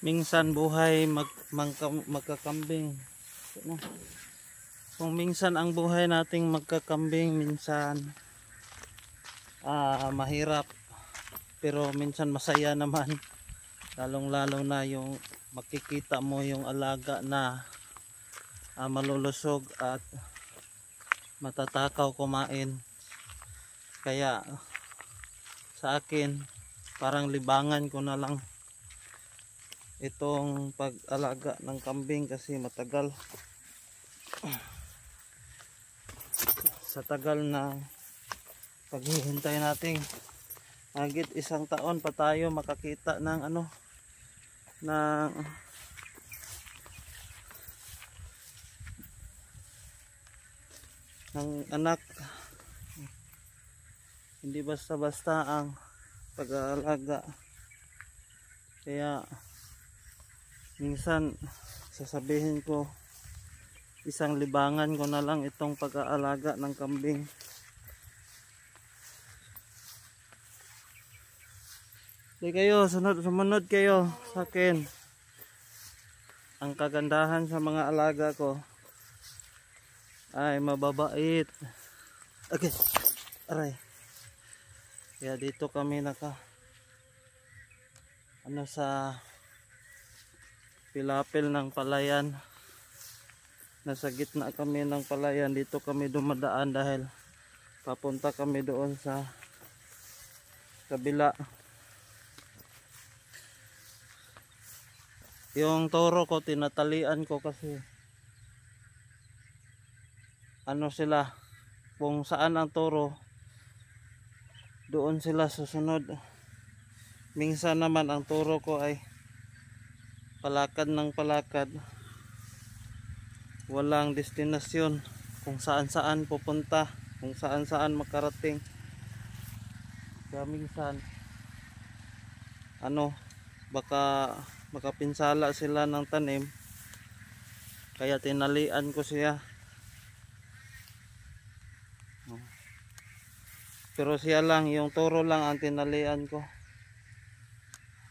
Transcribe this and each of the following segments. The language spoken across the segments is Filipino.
Minsan buhay magkakambing. Kung minsan ang buhay nating magkakambing, minsan mahirap, pero minsan masaya naman. Lalong-lalo na yung makikita mo yung alaga na malulusog at matatakaw kumain. Kaya sa akin, parang libangan ko na lang itong pag-alaga ng kambing kasi matagal. Sa tagal na paghihintay natin, higit 1 taon pa tayo makakita ng ng anak. Hindi basta-basta ang pag-aalaga. Kaya minsan sasabihin ko, isang libangan ko na lang itong pag-aalaga ng kambing. Di kayo, sumunod kayo sa akin. Ang kagandahan sa mga alaga ko ay mababait. Okay, aray. Kaya dito kami sa pilapil ng palayan. Nasa gitna kami ng palayan. Dito kami dumadaan dahil papunta kami doon sa kabila. Yung toro ko tinatalian ko kasi sila, kung saan ang toro, doon sila susunod. Minsan naman ang toro ko ay palakad ng palakad, walang destinasyon, kung saan pupunta, kung saan makarating. Kaya minsan baka makapinsala sila ng tanim, kaya tinalian ko siya. Pero siya lang, yung toro lang ang tinalian ko.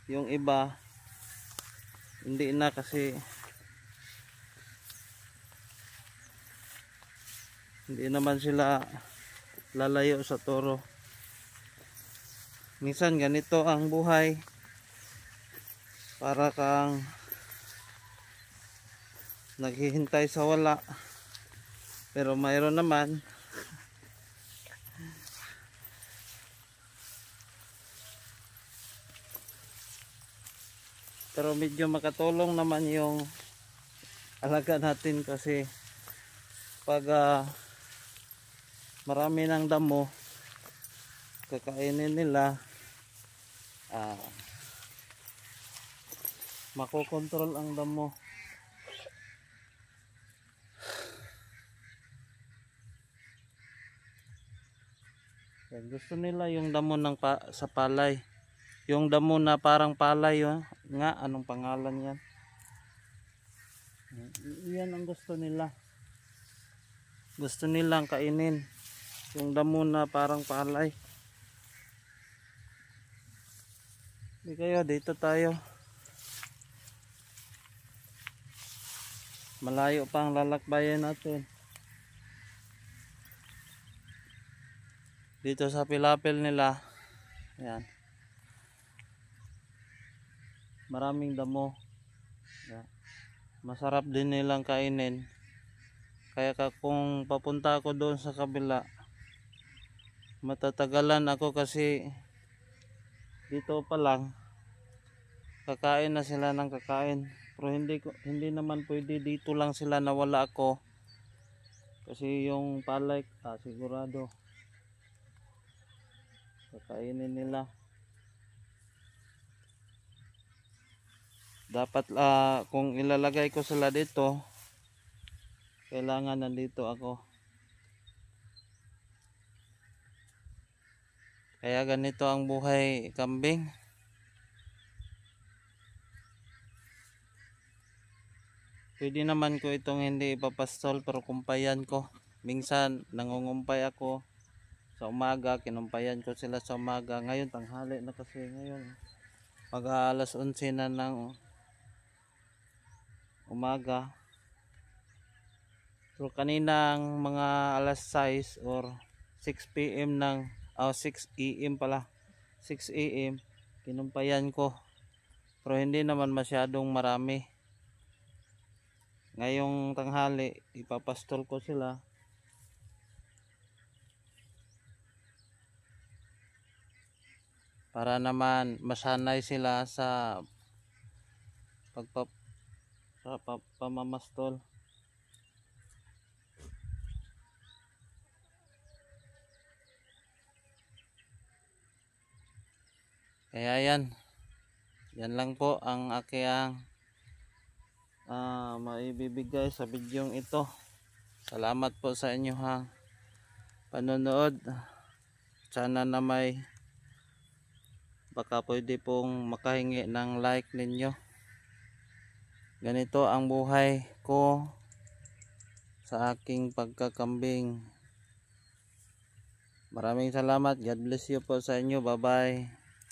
Yung iba hindi na, kasi hindi naman sila lalayo sa toro. Minsan ganito ang buhay, para kang naghihintay sa wala, pero mayroon naman. Pero medyo makatulong naman yung alaga natin, kasi pag marami ng damo kakainin nila, makokontrol ang damo. Gusto nila yung damo sa palay, yung damo na parang palay nga, anong pangalan yan? Yan ang gusto nila. Gusto nilang kainin yung damo na parang palay. Di kayo, dito tayo. Malayo pa ang lalakbayan natin. Dito sa pilapil nila, ayan, maraming damo. Ayan. Masarap din nilang kainin. Kaya kung papunta ako doon sa kabila, matatagalan ako, kasi dito pa lang kakain na sila ng kakain. Pero hindi naman pwede dito lang sila nawala ako, kasi yung palay sigurado kakainin nila. Dapat kung ilalagay ko sila dito, kailangan nandito ako. Kaya ganito ang buhay kambing. Pwede naman ko itong hindi ipapastol, pero kumpayan ko. Minsan nangungumpay ako sa umaga, kinumpayan ko sila sa umaga. Ngayon tanghali na, kasi ngayon mag alas 11 na ng umaga. Pero kaninang mga alas 6 or 6 PM 6 AM pala. 6 AM kinumpayan ko. Pero hindi naman masyadong marami. Ngayong tanghali ipapastol ko sila. Para naman masanay sila sa pamamastol. Kaya yan lang po ang aking maibibigay sa bidyong ito. Salamat po sa inyong panonood. Sana na baka pwede pong makahingi ng like ninyo. Ganito ang buhay ko sa aking pagkakambing. Maraming salamat. God bless you po sa inyo. Bye bye.